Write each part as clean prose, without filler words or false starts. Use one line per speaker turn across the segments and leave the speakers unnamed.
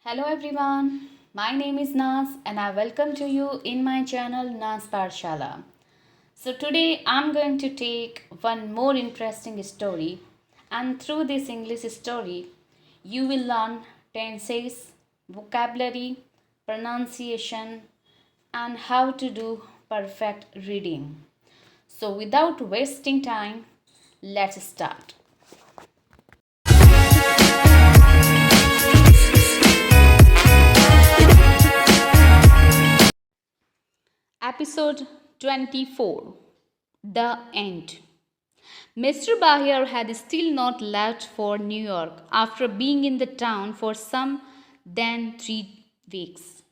Hello everyone, my name is Naz and I welcome to you in my channel Naz PATHSHALA. So today I'm going to take one more interesting story, and through this English story you will learn tenses, vocabulary, pronunciation and how to do perfect reading. So without wasting time, let's start. Episode 24, The End. Mr. Bahir had still not left for New York after being in the town for some than 3 weeks.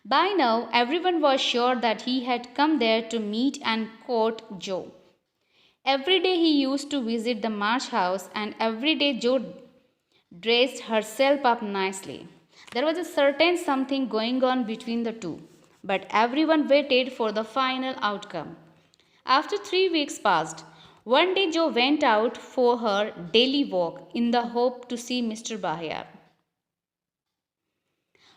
By now, everyone was sure that he had come there to meet and court Joe. Every day he used to visit the Marsh house, and every day Joe dressed herself up nicely. There was a certain something going on between the two, but everyone waited for the final outcome. After 3 weeks passed, one day Jo went out for her daily walk in the hope to see Mr. Bahia.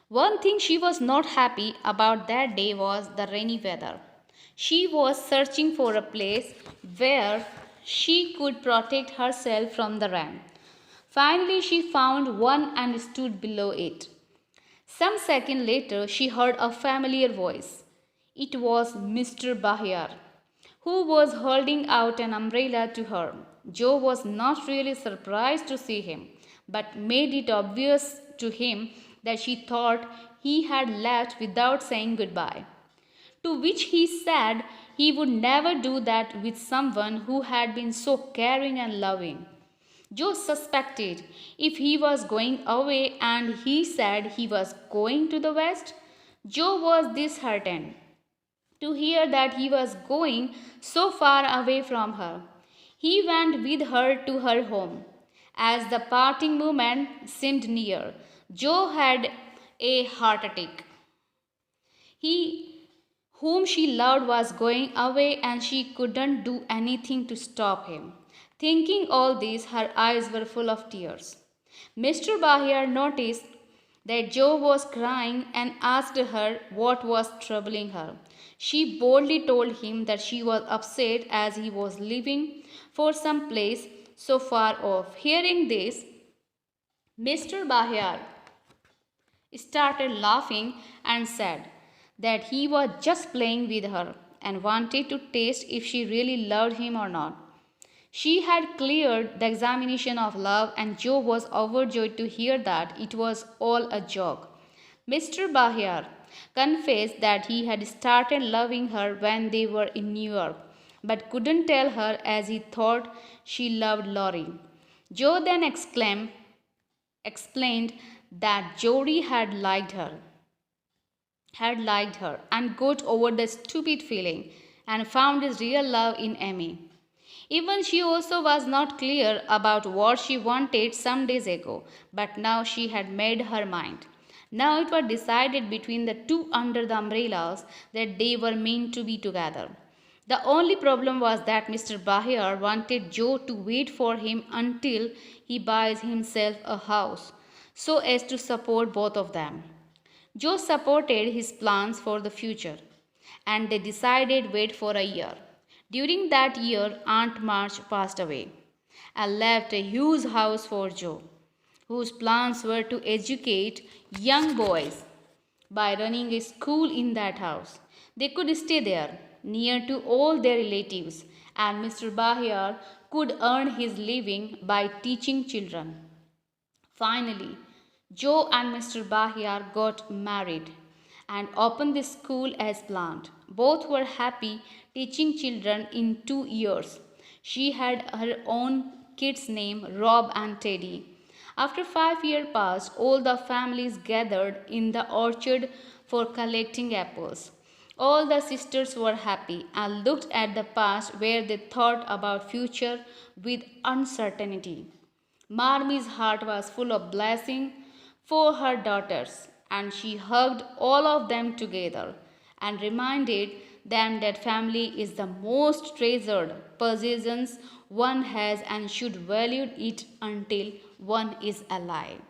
One thing she was not happy about that day was the rainy weather. She was searching for a place where she could protect herself from the rain. Finally, she found one and stood below it. Some seconds later, she heard a familiar voice. It was Mr. Bahir, who was holding out an umbrella to her. Joe was not really surprised to see him, but made it obvious to him that she thought he had left without saying goodbye. To which he said he would never do that with someone who had been so caring and loving. Joe suspected if he was going away, and he said he was going to the west. Joe was disheartened to hear that he was going so far away from her. He went with her to her home. As the parting moment seemed near, Joe had a heart attack. He whom she loved was going away, and she couldn't do anything to stop him. Thinking all this, her eyes were full of tears. Mr. Bahir noticed that Joe was crying and asked her what was troubling her. She boldly told him that she was upset as he was leaving for some place so far off. Hearing this, Mr. Bahir started laughing and said that he was just playing with her and wanted to taste if she really loved him or not. She had cleared the examination of love, and Joe was overjoyed to hear that it was all a joke. Mr. Bahir confessed that he had started loving her when they were in New York, but couldn't tell her as he thought she loved Laurie. Joe then explained that Jody had liked her and got over the stupid feeling and found his real love in Amy. Even she also was not clear about what she wanted some days ago, but now she had made her mind. Now it was decided between the two under the umbrellas that they were meant to be together. The only problem was that Mr. Bahir wanted Joe to wait for him until he buys himself a house, so as to support both of them. Joe supported his plans for the future, and they decided wait for a year. During that year, Aunt March passed away and left a huge house for Joe, whose plans were to educate young boys by running a school in that house. They could stay there, near to all their relatives, and Mr. Bahir could earn his living by teaching children. Finally, Joe and Mr. Bahir got married and opened the school as planned. Both were happy teaching children in 2 years. She had her own kids named Rob and Teddy. After 5 years passed, all the families gathered in the orchard for collecting apples. All the sisters were happy and looked at the past where they thought about future with uncertainty. Marmy's heart was full of blessing for her daughters, and she hugged all of them together and reminded them that family is the most treasured possessions one has and should value it until one is alive.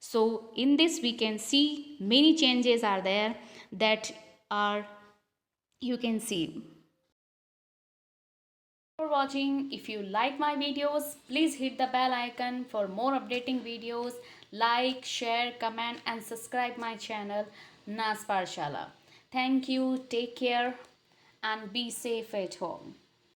So in this we can see many changes are there that are you can see. For watching. If you like my videos, please hit the bell icon for more updating videos. Like, share, comment and subscribe my channel Nas PATHSHALA. Thank you, take care and be safe at home.